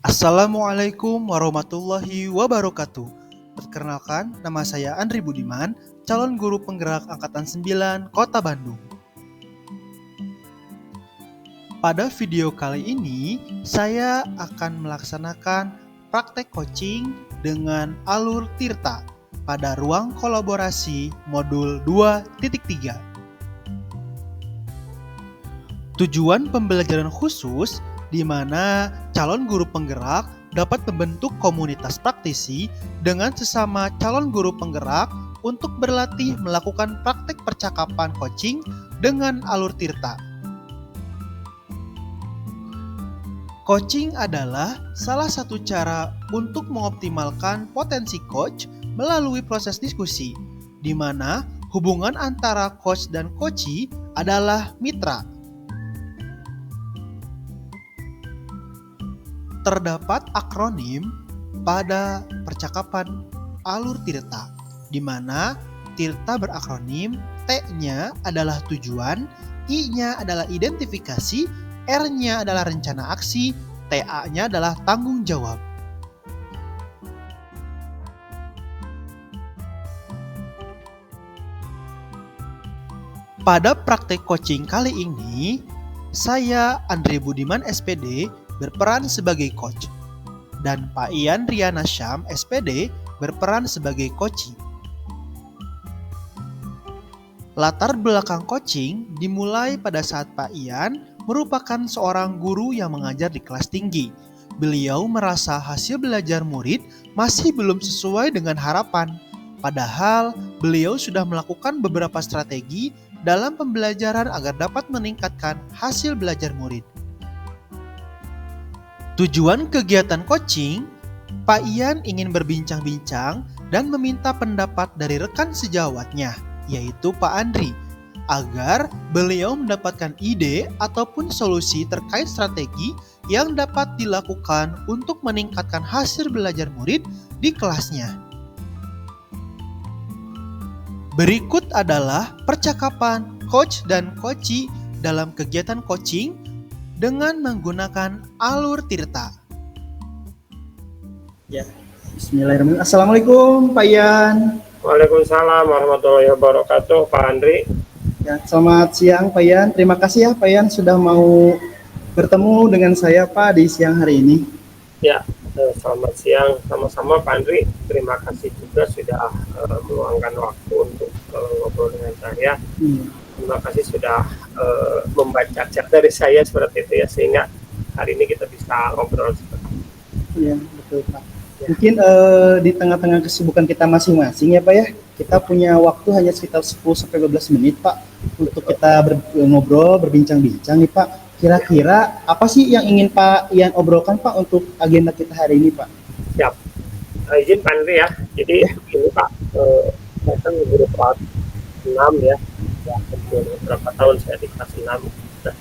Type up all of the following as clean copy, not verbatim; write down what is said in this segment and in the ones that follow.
Assalamualaikum warahmatullahi wabarakatuh. Perkenalkan, nama saya Andri Budiman, calon guru penggerak Angkatan 9 Kota Bandung. Pada video kali ini, saya akan melaksanakan praktek coaching dengan alur Tirta pada ruang kolaborasi modul 2.3. Tujuan pembelajaran khusus di mana calon guru penggerak dapat membentuk komunitas praktisi dengan sesama calon guru penggerak untuk berlatih melakukan praktek percakapan coaching dengan alur Tirta. Coaching adalah salah satu cara untuk mengoptimalkan potensi coach melalui proses diskusi, di mana hubungan antara coach dan coachee adalah mitra. Terdapat akronim pada percakapan alur Tirta, di mana Tirta berakronim T-nya adalah tujuan, I-nya adalah identifikasi, R-nya adalah rencana aksi, TA-nya adalah tanggung jawab. Pada praktek coaching kali ini, saya Andre Budiman SPD berperan sebagai coach, dan Pak Ian Riana Syam SPD berperan sebagai coachee. Latar belakang coaching dimulai pada saat Pak Ian merupakan seorang guru yang mengajar di kelas tinggi. Beliau merasa hasil belajar murid masih belum sesuai dengan harapan, padahal beliau sudah melakukan beberapa strategi dalam pembelajaran agar dapat meningkatkan hasil belajar murid. Tujuan kegiatan coaching, Pak Ian ingin berbincang-bincang dan meminta pendapat dari rekan sejawatnya, yaitu Pak Andri, agar beliau mendapatkan ide ataupun solusi terkait strategi yang dapat dilakukan untuk meningkatkan hasil belajar murid di kelasnya. Berikut adalah percakapan coach dan coachee dalam kegiatan coaching dengan menggunakan alur Tirta. Ya, Bismillahirrahmanirrahim. Assalamualaikum Pak Ian. Waalaikumsalam warahmatullahi wabarakatuh, Pak Andri. Ya, selamat siang Pak Ian. Terima kasih ya Pak Ian sudah mau bertemu dengan saya Pak di siang hari ini. Ya, selamat siang sama-sama Pak Andri. Terima kasih juga sudah meluangkan waktu untuk ngobrol dengan saya. Terima kasih sudah membaca chat dari saya seperti itu ya, sehingga hari ini kita bisa ngobrol seperti itu. Iya, betul Pak. Ya. Mungkin di tengah-tengah kesibukan kita masing-masing ya Pak ya, kita punya waktu hanya sekitar 10-12 menit Pak untuk kita ngobrol, berbincang-bincang nih Pak. Kira-kira apa sih yang ingin Pak Ian obrolkan Pak untuk agenda kita hari ini Pak? Siap. Izin Pak Andri ya, jadi ini Pak, saya kan guru kelas 6 ya. Ya, beberapa tahun saya di kelas 6. Nah,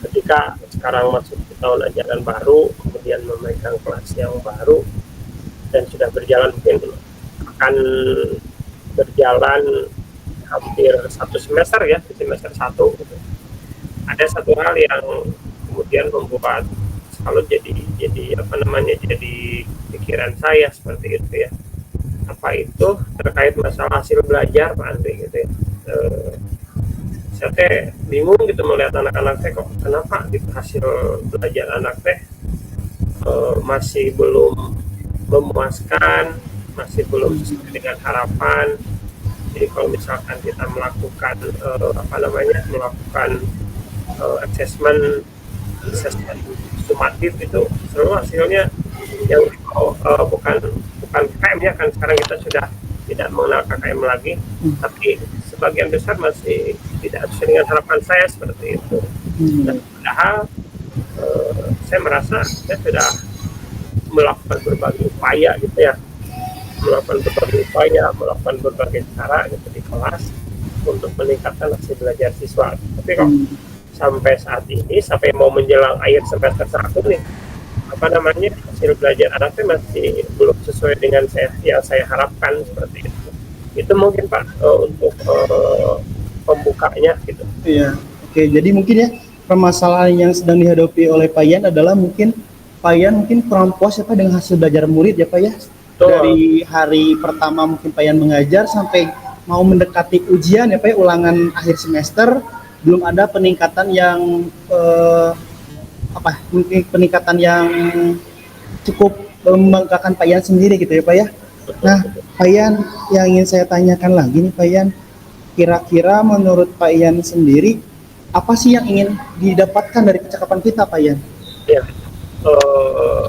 ketika sekarang masuk ke tahun ajaran baru, kemudian memegang kelas yang baru, dan sudah berjalan mungkin akan berjalan hampir 1 semester ya, di semester 1 gitu. Ada satu hal yang kemudian membuat selalu jadi pikiran saya seperti itu ya. Apa itu terkait masalah hasil belajar Pak Andri gitu ya. Saya bingung gitu melihat anak-anak teh, kok kenapa gitu hasil belajar anak teh masih belum memuaskan, masih belum sesuai dengan harapan. Jadi kalau misalkan kita melakukan assessment sumatif itu selalu hasilnya yang bukan KKM ya, kan sekarang kita sudah tidak mengenal KKM lagi, tapi sebagian besar masih tidak sesuai dengan harapan saya seperti itu. Dan padahal saya merasa saya sudah melakukan berbagai upaya gitu ya, melakukan berbagai cara gitu di kelas untuk meningkatkan hasil belajar siswa. Tapi kok sampai saat ini, sampai mau menjelang akhir semester 1 nih, hasil belajar anaknya masih belum sesuai dengan yang saya harapkan seperti itu. Itu mungkin Pak untuk pembukanya gitu. Iya, oke. Jadi mungkin ya permasalahan yang sedang dihadapi oleh Pak Ian adalah mungkin Pak Ian mungkin kurang puas ya Pak dengan hasil belajar murid ya Pak ya. Betul. Dari hari pertama mungkin Pak Ian mengajar sampai mau mendekati ujian ya Pak ya, ulangan akhir semester, belum ada peningkatan yang mungkin peningkatan yang cukup membanggakan Pak Ian sendiri gitu ya Pak ya. Nah Pak Ian, yang ingin saya tanyakan lagi nih Pak Ian, kira-kira menurut Pak Ian sendiri apa sih yang ingin didapatkan dari percakapan kita Pak Ian? Ya, eh,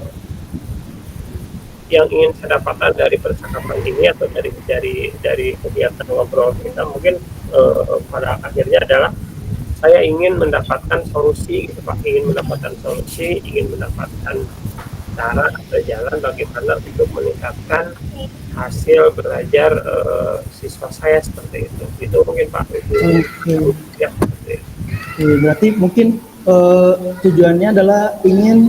yang ingin saya dapatkan dari percakapan ini atau dari kegiatan ngobrol kita mungkin pada akhirnya adalah saya ingin mendapatkan solusi gitu Pak, ingin mendapatkan solusi, ingin mendapatkan cara atau jalan bagaimana untuk meningkatkan hasil belajar siswa saya seperti itu mungkin Pak itu. Oke. Ya seperti itu. Berarti mungkin tujuannya adalah ingin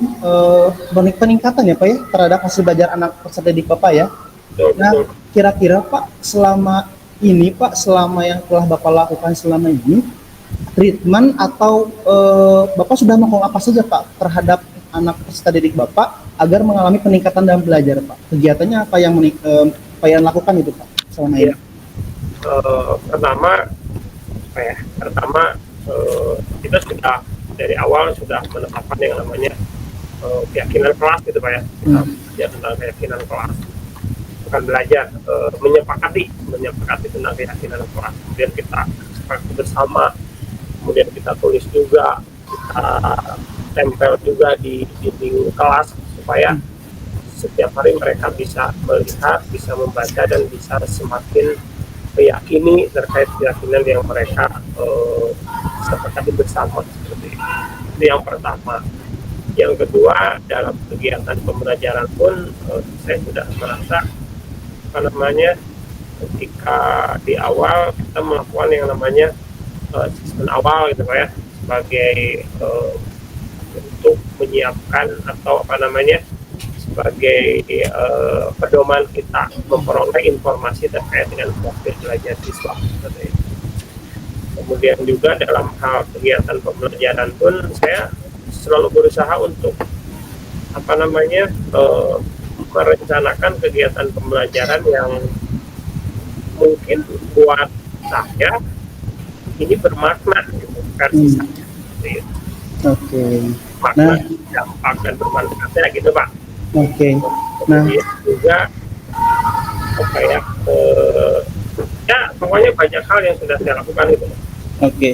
peningkatan ya Pak ya terhadap hasil belajar anak peserta didik Bapak ya. Betul, Nah, betul. kira-kira Pak selama ini Pak, selama yang telah Bapak lakukan selama ini, treatment atau Bapak sudah melakukan apa saja Pak terhadap anak peserta didik Bapak agar mengalami peningkatan dalam belajar Pak? Kegiatannya apa yang Pak yang lakukan itu Pak selama ini? Ya. Pertama kita sudah dari awal sudah menetapkan yang namanya keyakinan kelas gitu Pak ya. Kita belajar tentang keyakinan kelas, bukan belajar menyepakati tentang keyakinan kelas, kemudian kita sepakati bersama, kemudian kita tulis juga, kita tempel juga di dinding kelas supaya setiap hari mereka bisa melihat, bisa membaca, dan bisa semakin meyakini terkait keyakinan yang mereka sepakati bersama seperti itu. Itu yang pertama. Yang kedua, dalam kegiatan pembelajaran pun saya sudah merasa ketika di awal kita melakukan yang namanya asesmen awal gitu Pak ya, sebagai untuk menyiapkan atau sebagai pedoman kita memperoleh informasi terkait dengan profil belajar siswa seperti itu. Kemudian juga dalam hal kegiatan pembelajaran pun saya selalu berusaha untuk merencanakan kegiatan pembelajaran yang mungkin buat saya ini bermakna gitu, versi saya seperti itu. Oke. Makna, dampak, dan bermanfaatnya gitu Pak. Oke. Nah, Kemudian juga ya pokoknya banyak hal yang sudah saya lakukan itu. oke.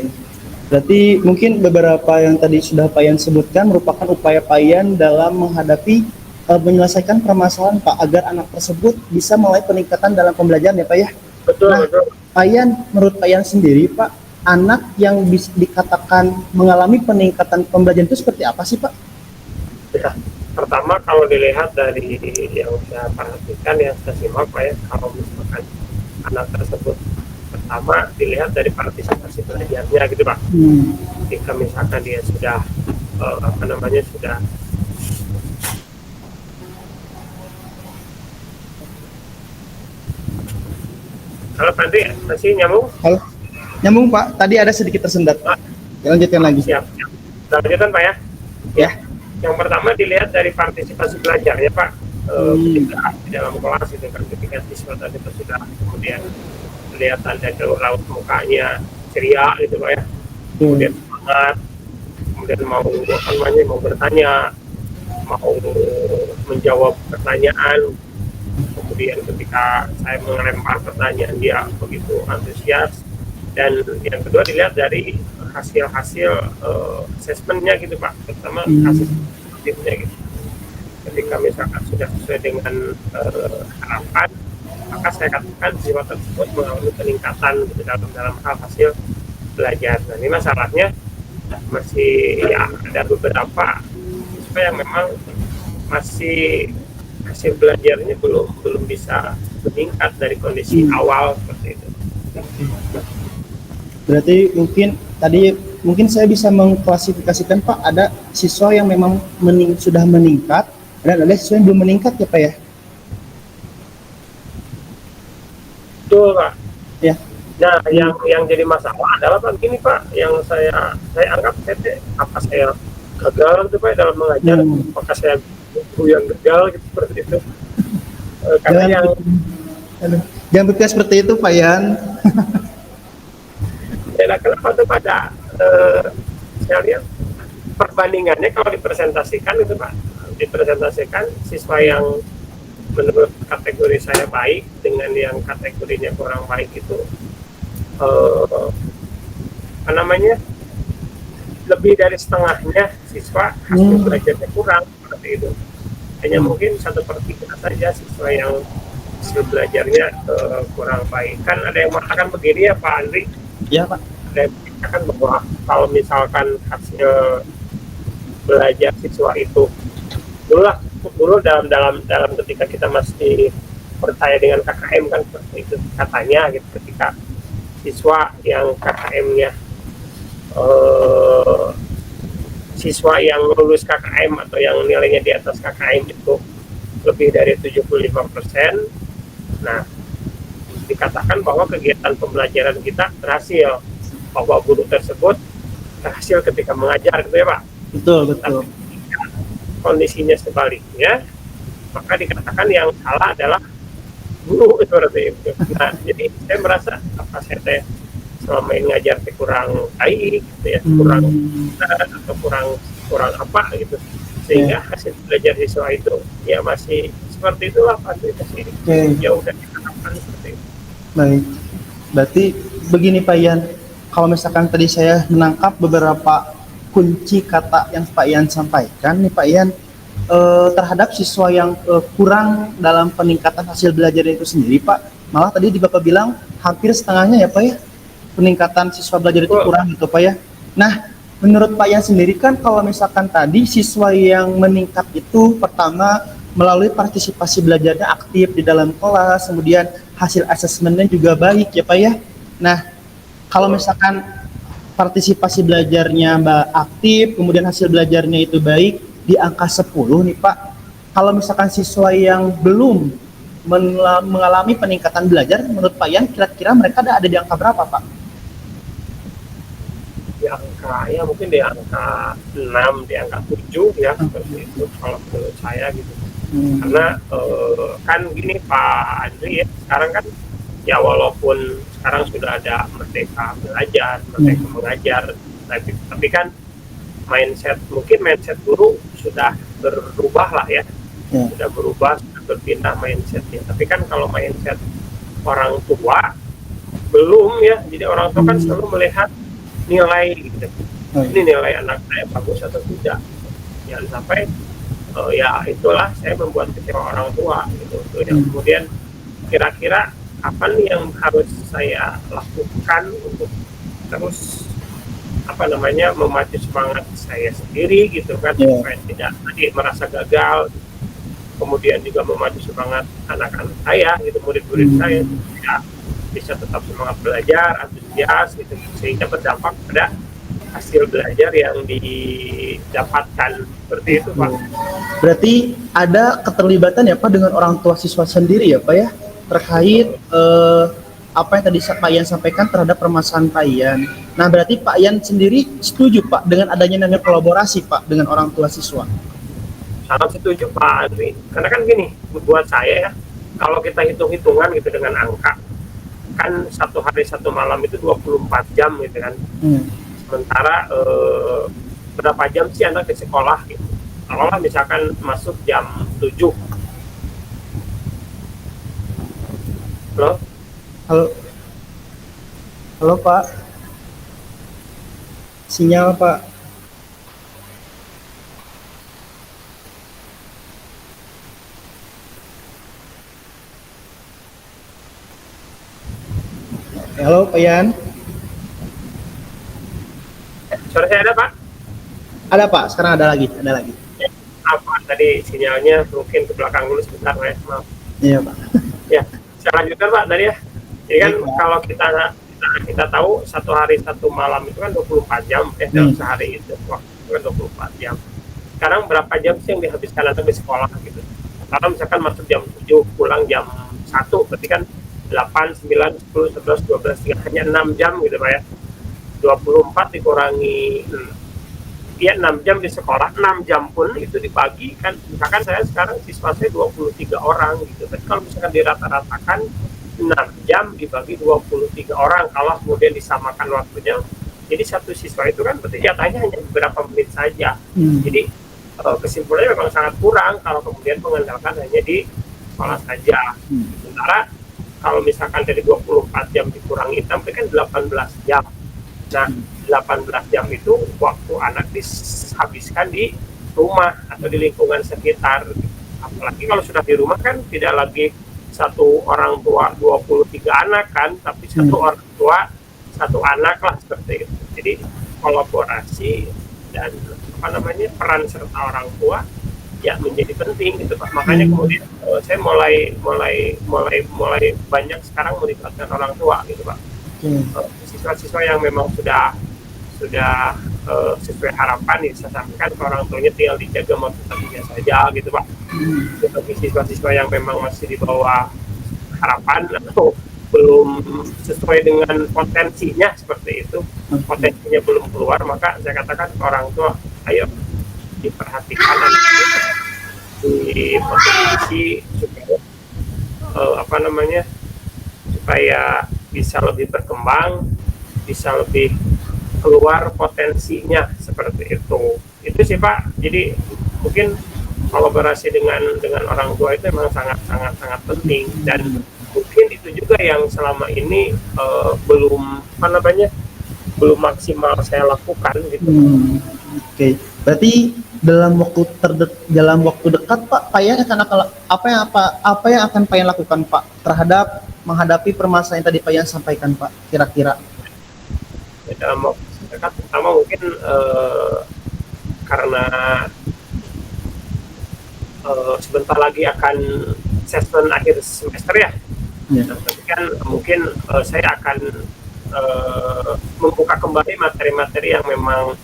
Berarti mungkin beberapa yang tadi sudah Pak Ian sebutkan merupakan upaya Pak Ian dalam menghadapi menyelesaikan permasalahan Pak agar anak tersebut bisa mulai peningkatan dalam pembelajaran ya Pak ya. Betul, Nah, betul. Pak Ian, menurut Pak Ian sendiri Pak, anak yang bisa dikatakan mengalami peningkatan pembelajaran itu seperti apa sih Pak? Ya, pertama kalau dilihat dari yang saya perhatikan, yang saya simak Pak ya, kalau misalkan anak tersebut pertama dilihat dari partisipasi belajarnya gitu Pak. Jika misalkan dia sudah sudah kalau tadi masih nyambung. Halo, nyambung Pak. Tadi ada sedikit tersendat. Lanjutkan lagi. Siap. Lanjutkan Pak ya. Ya. Yang pertama dilihat dari partisipasi belajar ya Pak. Ketika di dalam kelas itu kan, ketika siswa tadi itu sudah kemudian kelihatan dari raut mukanya ceria gitu Pak ya, kemudian semangat, kemudian mau bertanya, mau menjawab pertanyaan, kemudian ketika saya melempar pertanyaan dia begitu antusias. Dan yang kedua dilihat dari hasil-hasil asesmennya gitu Pak, terutama hasil positifnya gitu. Ketika misalkan sudah sesuai dengan harapan, maka saya katakan siswa tersebut mengalami peningkatan gitu, dalam hal hasil belajar. Nah ini masalahnya masih ya ada beberapa siswa yang memang masih hasil belajarnya belum bisa meningkat dari kondisi awal seperti itu. Berarti mungkin saya bisa mengklasifikasikan Pak, ada siswa yang memang sudah meningkat dan ada siswa yang belum meningkat ya Pak ya? Betul Pak. Ya. Nah yang jadi masalah adalah Pak gini Pak, yang saya anggap apa saya gagal tuh Pak dalam mengajar, apakah saya guru yang gagal gitu seperti itu. Karena Jangan, yang aduh, jangan berpikir seperti itu Pak Yan. ya kenapa tuh pada saya lihat perbandingannya kalau dipresentasikan itu Pak, dipresentasikan siswa yang menurut kategori saya baik dengan yang kategorinya kurang baik itu apa namanya, lebih dari setengahnya siswa hasil belajarnya kurang seperti itu. Hanya mungkin 1/3 saja siswa yang hasil belajarnya kurang baik. Kan ada yang mengatakan begini ya Pak Andri, Ya Pak. ada yang mengatakan bahwa kalau misalkan hasil belajar siswa itu dulu dalam ketika kita masih percaya dengan KKM kan seperti itu katanya gitu, ketika siswa yang KKM-nya siswa yang lulus KKM atau yang nilainya di atas KKM itu lebih dari 75%, nah dikatakan bahwa kegiatan pembelajaran kita berhasil, bahwa guru tersebut berhasil ketika mengajar gitu ya Pak. Betul, betul. Tapi kondisinya sebaliknya, maka dikatakan yang salah adalah guru seperti itu. Nah, jadi saya merasa apa saya selama ini ngajar kurang baik gitu ya, kurang atau kurang apa gitu, sehingga hasil belajar siswa itu ya masih seperti itulah Pak, masih jauh dari harapan seperti itu. Baik, berarti begini Pak Yan, kalau misalkan tadi saya menangkap beberapa kunci kata yang Pak Yan sampaikan nih Pak Yan, terhadap siswa yang kurang dalam peningkatan hasil belajar itu sendiri Pak, malah tadi di Bapak bilang hampir setengahnya ya Pak ya, peningkatan siswa belajar itu kurang gitu Pak ya. Nah, menurut Pak Yan sendiri kan kalau misalkan tadi siswa yang meningkat itu pertama melalui partisipasi belajarnya aktif di dalam kelas, kemudian hasil asesmennya juga baik ya Pak ya. Nah, kalau misalkan partisipasi belajarnya aktif, kemudian hasil belajarnya itu baik, di angka 10 nih Pak. Kalau misalkan siswa yang belum mengalami peningkatan belajar, menurut Pak Yan kira-kira mereka ada di angka berapa Pak? Di angka ya mungkin di angka 6, di angka 7 ya, seperti itu kalau menurut saya gitu. Karena kan gini Pak Andri ya, sekarang kan ya walaupun sekarang sudah ada merdeka belajar, merdeka mengajar, tapi kan mindset guru sudah berubah lah ya, sudah berubah, sudah berpindah mindsetnya. Tapi kan kalau mindset orang tua belum ya, jadi orang tua kan selalu melihat nilai gitu, ini nilai anak saya bagus atau tidak, jangan sampai ya itulah saya membuat kecewa orang tua gitu. Kemudian kira-kira apa nih yang harus saya lakukan untuk terus apa namanya memacu semangat saya sendiri gitu kan, supaya tidak tadi merasa gagal, kemudian juga memacu semangat anak-anak saya gitu, murid-murid saya ya, bisa tetap semangat belajar, antusias gitu, sehingga berdampak pada hasil belajar yang didapatkan seperti itu Pak. Berarti ada keterlibatan ya Pak dengan orang tua siswa sendiri ya Pak ya, terkait apa yang tadi Pak Yan sampaikan terhadap permasalahan Pak Yan. Nah berarti Pak Yan sendiri setuju Pak dengan adanya namanya kolaborasi Pak dengan orang tua siswa? Sangat setuju Pak Andri, karena kan gini, buat saya ya, kalau kita hitung-hitungan gitu dengan angka, kan satu hari satu malam itu 24 jam gitu kan. Sementara berapa jam sih anak di sekolah gitu. Kalau misalkan masuk jam 7. Halo Pak, sinyal Pak. Halo Pak Yan. Suara saya ada Pak? Ada Pak, sekarang ada lagi. Apa tadi sinyalnya mungkin ke belakang dulu sebentar ya, maaf. Iya Pak. Ya, saya lanjutkan Pak tadi ya. Jadi kan kalau kita tahu satu hari satu malam itu kan 24 jam dalam sehari itu waktu kan 24 jam. Sekarang berapa jam sih yang dihabiskan anak di sekolah gitu? Kalau misalkan masuk jam 7, pulang jam 1, berarti kan 8, 9, 10, 11, 12, hanya 6 jam gitu Pak ya. 24 dikurangi ya 6 jam di sekolah, 6 jam pun itu dibagi kan, misalkan saya sekarang siswa saya 23 orang gitu, tapi kalau misalkan dirata-ratakan 6 jam dibagi 23 orang, kalau kemudian disamakan waktunya, jadi satu siswa itu kan berarti jatahnya hanya beberapa menit saja. Jadi kesimpulannya memang sangat kurang kalau kemudian mengandalkan hanya di sekolah saja. Sementara kalau misalkan dari 24 jam dikurangi, sampai kan 18 jam. Nah, 18 jam itu waktu anak dihabiskan di rumah atau di lingkungan sekitar. Apalagi kalau sudah di rumah kan tidak lagi satu orang tua 23 anak kan, tapi satu orang tua satu anak lah, seperti itu. Jadi kolaborasi dan peran serta orang tua ya menjadi penting gitu Pak. Makanya kemudian saya mulai banyak sekarang melibatkan orang tua gitu Pak. Siswa-siswa yang memang sudah sesuai harapan ya, saya sampaikan ke orang tuanya tinggal dijaga motivasinya saja gitu Pak. Tetapi siswa-siswa yang memang masih di bawah harapan atau belum sesuai dengan potensinya seperti itu, potensinya belum keluar, maka saya katakan ke orang tua, ayo diperhatikan anak kita, dimotivasi supaya supaya bisa lebih berkembang, bisa lebih keluar potensinya, seperti itu. Itu sih Pak. Jadi mungkin kolaborasi dengan orang tua itu memang sangat penting, dan mungkin itu juga yang selama ini belum maksimal saya lakukan gitu. Oke. Berarti dalam waktu dekat Pak, Payan akan apa yang akan Payan lakukan Pak terhadap menghadapi permasalahan yang tadi Payan sampaikan Pak, kira-kira? Ya, dalam waktu dekat pertama mungkin karena sebentar lagi akan assessment akhir semester ya. Nah, tapi kan mungkin saya akan membuka kembali materi-materi yang memang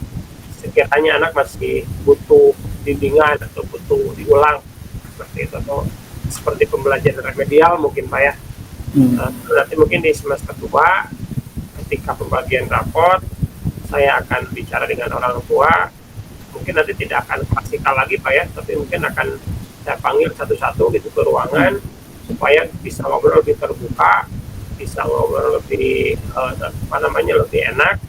sekiranya anak masih butuh bimbingan atau butuh diulang, seperti itu, atau seperti pembelajaran remedial mungkin Pak ya. Nanti mungkin di semester 2 ketika pembagian raport saya akan bicara dengan orang tua, mungkin nanti tidak akan klasikal lagi Pak ya, tapi mungkin akan saya panggil satu-satu gitu ke ruangan supaya bisa ngobrol lebih terbuka, bisa ngobrol lebih lebih enak,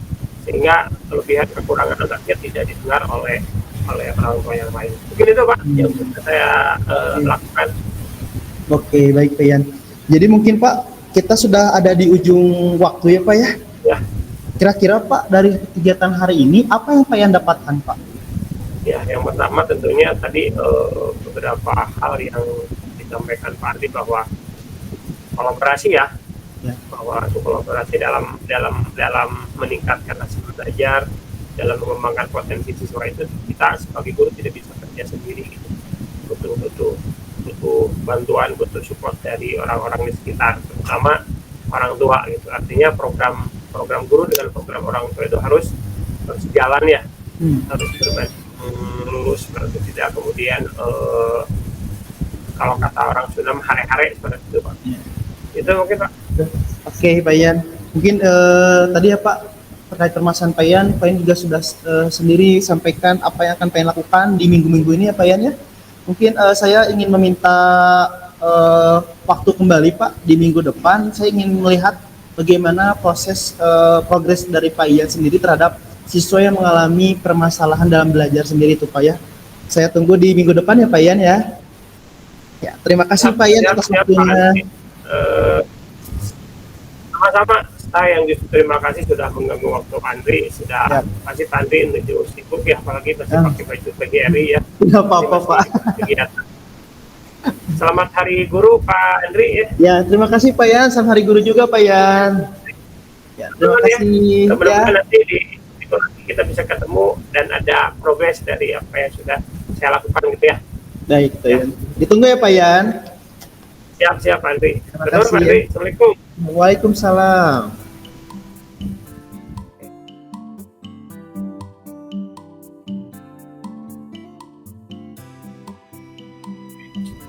sehingga kelebihan kekurangan anaknya tidak didengar oleh orang tua yang lain. Mungkin itu Pak yang bisa saya lakukan. Oke, baik Pak Yan. Jadi mungkin Pak, kita sudah ada di ujung waktu ya Pak ya? Ya. Kira-kira Pak, dari kegiatan hari ini apa yang Pak Yan dapatkan Pak? Ya, yang pertama tentunya tadi beberapa hal yang disampaikan Pak Andi, bahwa kolaborasi ya. Bahwa kolaborasi dalam meningkatkan hasil belajar, dalam mengembangkan potensi siswa itu, kita sebagai guru tidak bisa kerja sendiri gitu. Butuh bantuan, butuh support dari orang-orang di sekitar, terutama orang tua gitu. Artinya program guru dengan program orang tua itu harus jalan ya, harus lurus, seperti tidak kemudian kalau kata orang Sunda hare-hare, seperti itu Pak. Itu mungkin Pak. Oke Pak Yan, mungkin tadi ya Pak, terkait permasalahan Pak Yan juga sudah sendiri sampaikan apa yang akan Pak Yan lakukan di minggu-minggu ini ya Pak Yan ya. Mungkin saya ingin meminta waktu kembali Pak di minggu depan. Saya ingin melihat bagaimana progres dari Pak Yan sendiri terhadap siswa yang mengalami permasalahan dalam belajar sendiri itu Pak ya. Saya tunggu di minggu depan ya Pak Yan ya. Ya, terima kasih Pak Yan atas waktunya. Sama-sama, saya yang justru terima kasih sudah mengganggu waktu Andri, sudah pasti Andri menuju sibuk ya, apalagi masih pakai baju PGRI ya. Tidak apa-apa Pak. Selamat Hari Guru Pak Andri ya. Ya, terima kasih Pak Yan, selamat Hari Guru juga Pak Yan. Ya, terima kasih. Semoga nanti kita bisa ketemu dan ada progres dari apa yang sudah saya lakukan gitu ya. Baik, Pak Yan. Ditunggu ya Pak Yan. Siap Pak Andri. Terima kasih. Pak Andri. Assalamualaikum. Waalaikumsalam.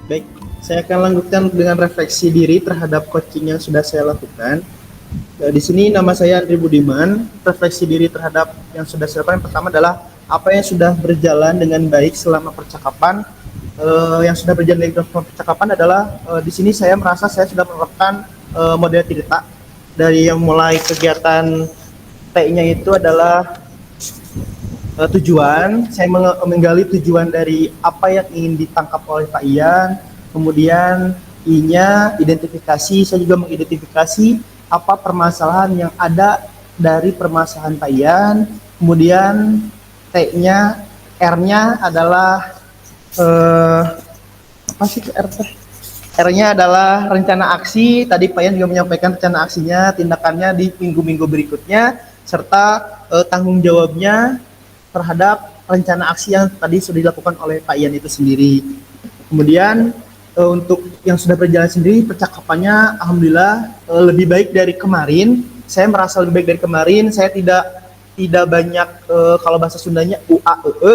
Baik, saya akan lanjutkan dengan refleksi diri terhadap coaching yang sudah saya lakukan. Di sini nama saya Andri Budiman. Refleksi diri terhadap yang sudah saya lakukan, yang pertama adalah apa yang sudah berjalan dengan baik selama percakapan. Yang sudah berjalan dengan percakapan adalah di sini saya merasa saya sudah menerapkan model cerita dari yang mulai kegiatan T-nya itu adalah tujuan, saya menggali tujuan dari apa yang ingin ditangkap oleh Pak Ian, kemudian I-nya identifikasi, saya juga mengidentifikasi apa permasalahan yang ada dari permasalahan Pak Ian, kemudian T-nya, R-nya adalah apa sih R? R-nya adalah rencana aksi, tadi Pak Ian juga menyampaikan rencana aksinya, tindakannya di minggu-minggu berikutnya, serta tanggung jawabnya terhadap rencana aksi yang tadi sudah dilakukan oleh Pak Ian itu sendiri. Kemudian untuk yang sudah berjalan sendiri, percakapannya alhamdulillah lebih baik dari kemarin. Saya merasa lebih baik dari kemarin. Saya tidak banyak kalau bahasa Sundanya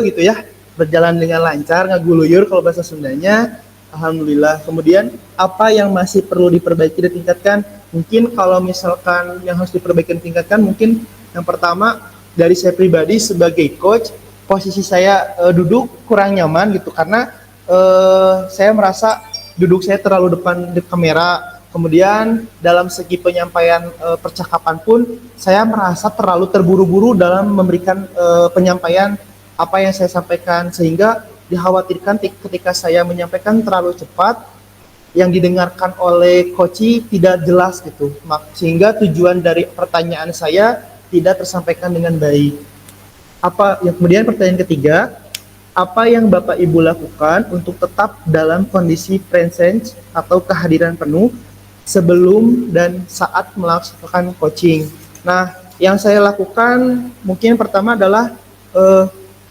gitu ya, berjalan dengan lancar, ngaguluyur kalau bahasa Sundanya. Alhamdulillah. Kemudian apa yang masih perlu diperbaiki dan tingkatkan? Mungkin kalau misalkan yang harus diperbaiki dan tingkatkan, mungkin yang pertama dari saya pribadi sebagai coach, posisi saya duduk kurang nyaman gitu karena saya merasa duduk saya terlalu depan di kamera. Kemudian dalam segi penyampaian percakapan pun saya merasa terlalu terburu-buru dalam memberikan penyampaian apa yang saya sampaikan, sehingga dikhawatirkan ketika saya menyampaikan terlalu cepat yang didengarkan oleh coach tidak jelas gitu, sehingga tujuan dari pertanyaan saya tidak tersampaikan dengan baik. Apa yang kemudian pertanyaan ketiga, apa yang Bapak Ibu lakukan untuk tetap dalam kondisi presence atau kehadiran penuh sebelum dan saat melaksanakan coaching? Nah, yang saya lakukan mungkin pertama adalah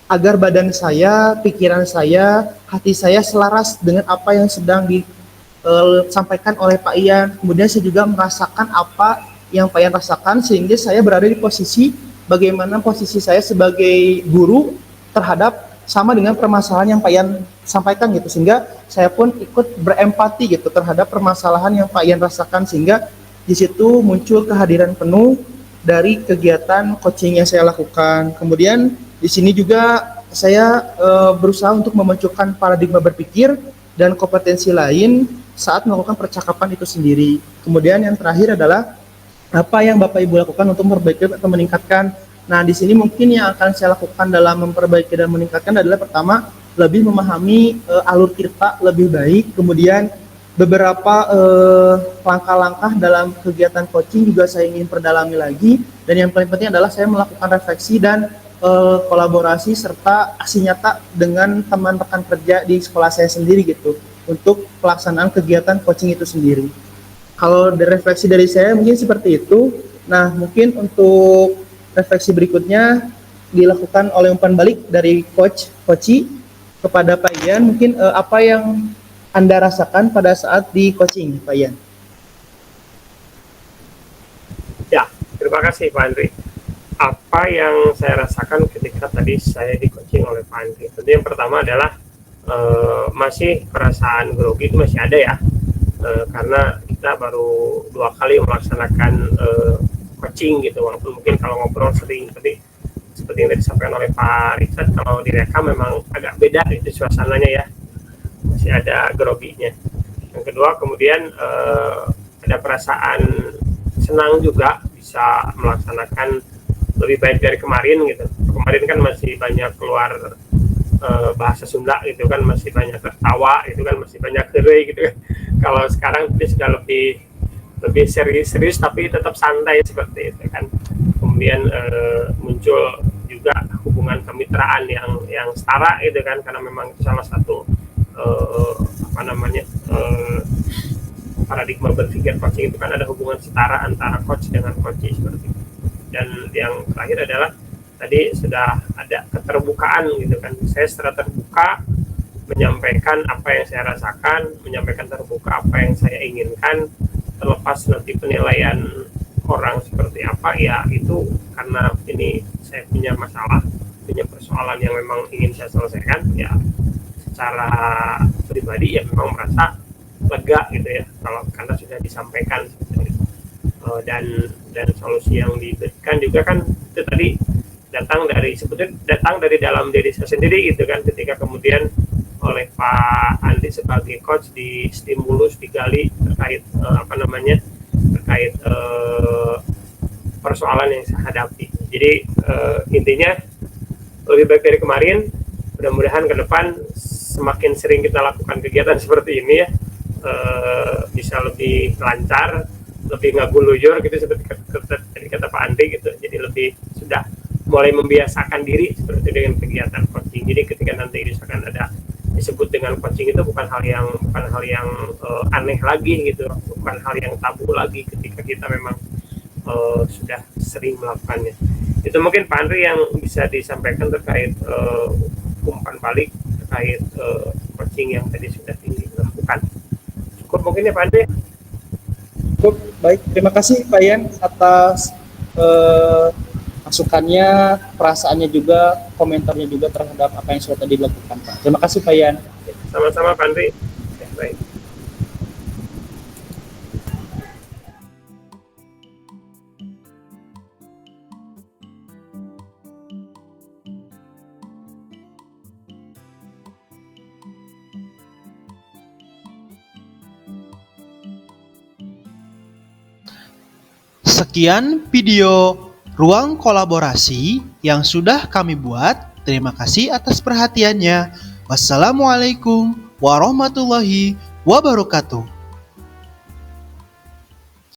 agar badan saya, pikiran saya, hati saya selaras dengan apa yang sedang disampaikan oleh Pak Ian. Kemudian saya juga merasakan apa yang Pak Ian rasakan, sehingga saya berada di posisi bagaimana posisi saya sebagai guru terhadap sama dengan permasalahan yang Pak Ian sampaikan gitu, sehingga saya pun ikut berempati gitu terhadap permasalahan yang Pak Ian rasakan, sehingga di situ muncul kehadiran penuh dari kegiatan coaching yang saya lakukan. Kemudian di sini juga saya berusaha untuk memunculkan paradigma berpikir dan kompetensi lain saat melakukan percakapan itu sendiri. Kemudian yang terakhir adalah apa yang Bapak Ibu lakukan untuk memperbaiki atau meningkatkan. Nah, di sini mungkin yang akan saya lakukan dalam memperbaiki dan meningkatkan adalah pertama, lebih memahami alur cerita lebih baik. Kemudian beberapa langkah-langkah dalam kegiatan coaching juga saya ingin perdalami lagi. Dan yang paling penting adalah saya melakukan refleksi dan kolaborasi serta aksi nyata dengan teman rekan kerja di sekolah saya sendiri gitu, untuk pelaksanaan kegiatan coaching itu sendiri. Kalau refleksi dari saya mungkin seperti itu. Nah, mungkin untuk refleksi berikutnya dilakukan oleh umpan balik dari coach kepada Pak Ian. Mungkin apa yang Anda rasakan pada saat di coaching, Pak Ian? Ya, terima kasih Pak Andri. Apa yang saya rasakan ketika tadi saya di coaching oleh Pak Andri? Tentu yang pertama adalah masih perasaan grogi itu masih ada ya. Karena kita baru 2 kali melaksanakan coaching gitu, walaupun mungkin kalau ngobrol sering, tapi seperti yang tadi disampaikan oleh Pak Richard, kalau direkam memang agak beda itu suasananya ya, masih ada groginya. Yang kedua kemudian ada perasaan senang juga bisa melaksanakan lebih baik dari kemarin gitu. Kemarin kan masih banyak keluar bahasa Sunda gitu kan, masih banyak tertawa gitu kan, masih banyak gerai gitu kan. Kalau sekarang dia sudah lebih serius tapi tetap santai seperti itu kan. Kemudian muncul juga hubungan kemitraan yang setara gitu kan, karena memang itu salah satu paradigma berpikir coaching itu kan, ada hubungan setara antara coach dengan coachee seperti itu. Dan yang terakhir adalah tadi sudah ada keterbukaan gitu kan, saya secara terbuka menyampaikan apa yang saya rasakan, menyampaikan terbuka apa yang saya inginkan, terlepas nanti penilaian orang seperti apa ya, itu karena ini saya punya masalah, punya persoalan yang memang ingin saya selesaikan ya, secara pribadi ya memang merasa lega gitu ya kalau karena sudah disampaikan seperti itu. Dan solusi yang diberikan juga kan itu tadi sebetulnya datang dari dalam diri saya sendiri gitu kan, ketika kemudian oleh Pak Andi sebagai coach distimulus, digali terkait terkait persoalan yang saya hadapi. Jadi intinya lebih baik dari kemarin, mudah-mudahan ke depan semakin sering kita lakukan kegiatan seperti ini ya, bisa lebih lancar, lebih ngaguluyur gitu seperti kata Pak Andi gitu. Jadi lebih sudah mulai membiasakan diri seperti dengan kegiatan coaching. Jadi ketika nanti misalkan ada disebut dengan coaching, itu bukan hal yang aneh lagi gitu, bukan hal yang tabu lagi ketika kita memang sudah sering melakukannya. Itu mungkin Pak Andri yang bisa disampaikan terkait umpan balik terkait coaching yang tadi sudah dilakukan. Cukup mungkin ya Pak Andri. Cukup, baik. Terima kasih Pak Ian atas masukannya, perasaannya juga, komentarnya juga terhadap apa yang sudah tadi dilakukan Pak. Terima kasih Pak Ian. Sama-sama Pak Andri. Ya, baik. Sekian video ruang kolaborasi yang sudah kami buat. Terima kasih atas perhatiannya. Wassalamualaikum warahmatullahi wabarakatuh.